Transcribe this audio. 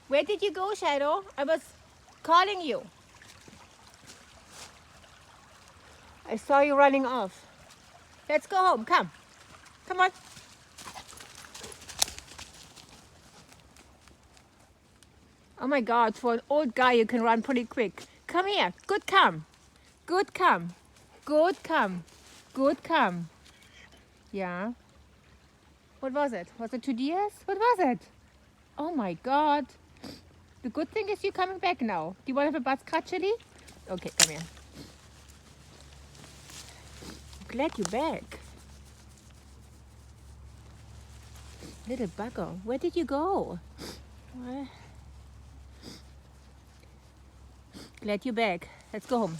Where did you go, Shadow? I was calling you. I saw you running off. Let's go home. Come. Come on. Oh my God, for an old guy, you can run pretty quick. Come here. Good come. Good come. Good come. Good come. Yeah. What was it? Was it 2 deers? What was it? Oh my God. The good thing is you're coming back now. Do you want to have a butt scratch, Chili? Okay, come here. Glad you're back. Little bugger. Where did you go? What? Glad you're back. Let's go home.